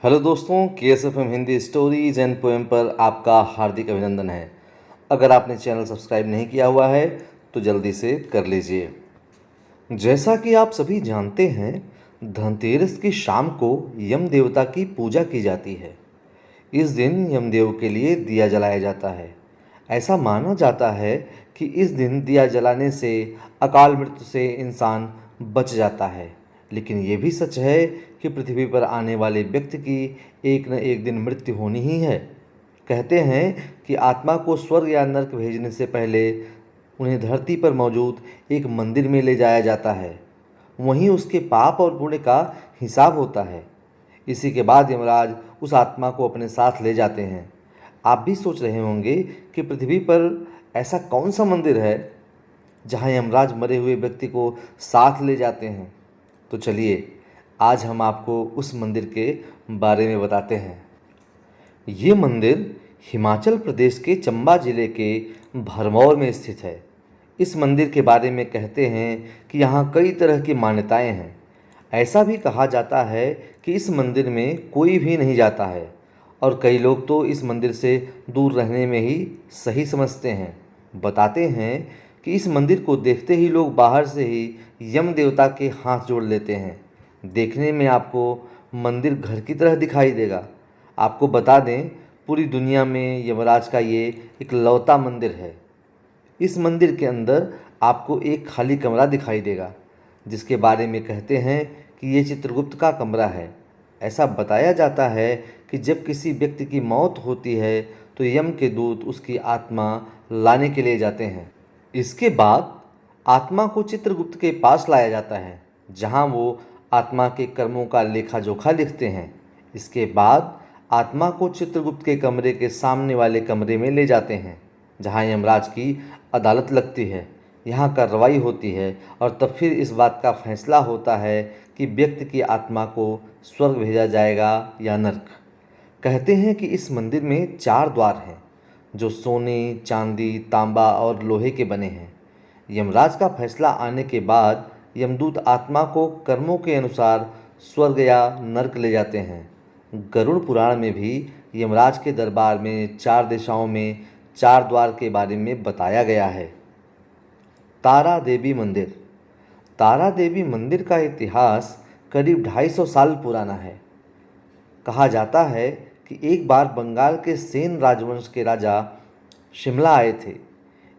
Hello दोस्तों, KSFM Hindi stories and poem पर आपका हार्दिक अभिनंदन है। अगर आपने चैनल सब्सक्राइब नहीं किया हुआ है तो जल्दी से कर लीजिए। जैसा कि आप सभी जानते हैं, धनतेरस की शाम को यम देवता की पूजा की जाती है। इस दिन यमदेव के लिए दिया जलाया जाता है। ऐसा माना जाता है कि इस दिन दिया जलाने से अकाल मृत्यु से इंसान बच जाता है। लेकिन ये भी सच है कि पृथ्वी पर आने वाले व्यक्ति की एक न एक दिन मृत्यु होनी ही है। कहते हैं कि आत्मा को स्वर्ग या नरक भेजने से पहले उन्हें धरती पर मौजूद एक मंदिर में ले जाया जाता है। वहीं उसके पाप और पुण्य का हिसाब होता है। इसी के बाद यमराज उस आत्मा को अपने साथ ले जाते हैं। आप भी सोच रहे होंगे कि पृथ्वी पर ऐसा कौन सा मंदिर है जहां यमराज मरे हुए व्यक्ति को साथ ले जाते हैं। तो चलिए आज हम आपको उस मंदिर के बारे में बताते हैं। ये मंदिर हिमाचल प्रदेश के चंबा जिले के भरमौर में स्थित है। इस मंदिर के बारे में कहते हैं कि यहाँ कई तरह की मान्यताएं हैं। ऐसा भी कहा जाता है कि इस मंदिर में कोई भी नहीं जाता है और कई लोग तो इस मंदिर से दूर रहने में ही सही समझते हैं। बताते हैं कि इस मंदिर को देखते ही लोग बाहर से ही यम देवता के हाथ जोड़ लेते हैं। देखने में आपको मंदिर घर की तरह दिखाई देगा। आपको बता दें, पूरी दुनिया में यमराज का ये इकलौता मंदिर है। इस मंदिर के अंदर आपको एक खाली कमरा दिखाई देगा, जिसके बारे में कहते हैं कि ये चित्रगुप्त का कमरा है। ऐसा बताया जाता है कि जब किसी व्यक्ति की मौत होती है तो यम के दूत उसकी आत्मा लाने के लिए जाते हैं। इसके बाद आत्मा को चित्रगुप्त के पास लाया जाता है, जहां वो आत्मा के कर्मों का लेखा जोखा लिखते हैं। इसके बाद आत्मा को चित्रगुप्त के कमरे के सामने वाले कमरे में ले जाते हैं, जहां यमराज की अदालत लगती है। यहाँ कार्रवाई होती है और तब फिर इस बात का फैसला होता है कि व्यक्ति की आत्मा को स्वर्ग भेजा जाएगा या नरक। कहते हैं कि इस मंदिर में 4 द्वार हैं, जो सोने, चांदी, तांबा और लोहे के बने हैं। यमराज का फैसला आने के बाद यमदूत आत्मा को कर्मों के अनुसार स्वर्ग या नरक ले जाते हैं। गरुड़ पुराण में भी यमराज के दरबार में 4 दिशाओं में 4 द्वार के बारे में बताया गया है। तारा देवी मंदिर। तारा देवी मंदिर का इतिहास करीब 250 साल पुराना है। कहा जाता है कि एक बार बंगाल के सेन राजवंश के राजा शिमला आए थे।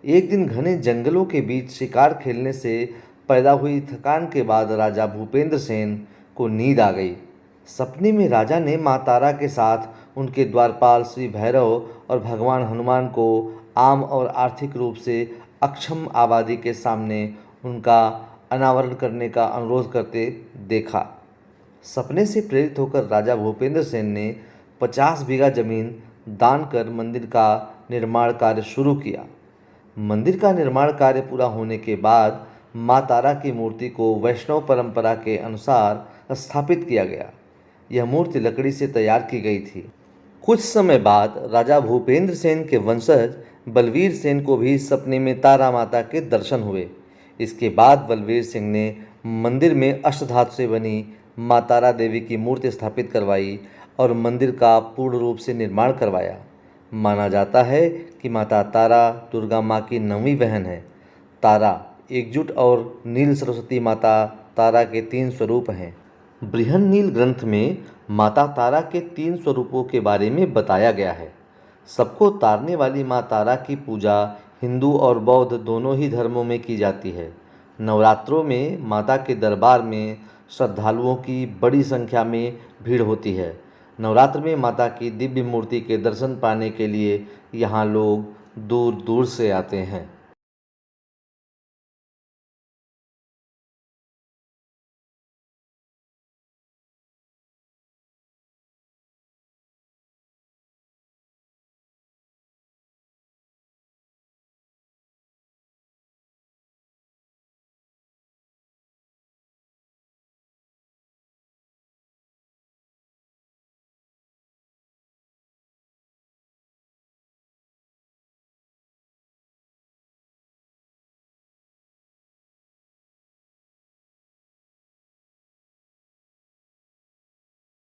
एक दिन घने जंगलों के बीच शिकार खेलने से पैदा हुई थकान के बाद राजा भूपेंद्र सेन को नींद आ गई। सपने में राजा ने माँ तारा के साथ उनके द्वारपाल श्री भैरव और भगवान हनुमान को आम और आर्थिक रूप से अक्षम आबादी के सामने उनका अनावरण करने का अनुरोध करते देखा। सपने से प्रेरित होकर राजा भूपेंद्र सेन ने 50 बीघा जमीन दान कर मंदिर का निर्माण कार्य शुरू किया। मंदिर का निर्माण कार्य पूरा होने के बाद माँ तारा की मूर्ति को वैष्णव परंपरा के अनुसार स्थापित किया गया। यह मूर्ति लकड़ी से तैयार की गई थी। कुछ समय बाद राजा भूपेंद्र सेन के वंशज बलवीर सेन को भी सपने में तारा माता के दर्शन हुए। इसके बाद बलवीर सिंह ने मंदिर में अष्टधातु से बनी माँ तारा देवी की मूर्ति स्थापित करवाई और मंदिर का पूर्ण रूप से निर्माण करवाया। माना जाता है कि माता तारा दुर्गा माँ की 9वीं बहन है। तारा, एकजुट और नील सरस्वती माता तारा के 3 स्वरूप हैं। बृहन्नील ग्रंथ में माता तारा के 3 स्वरूपों के बारे में बताया गया है। सबको तारने वाली माँ तारा की पूजा हिंदू और बौद्ध दोनों ही धर्मों में की जाती है। नवरात्रों में माता के दरबार में श्रद्धालुओं की बड़ी संख्या में भीड़ होती है। नवरात्र में माता की दिव्य मूर्ति के दर्शन पाने के लिए यहाँ लोग दूर दूर से आते हैं।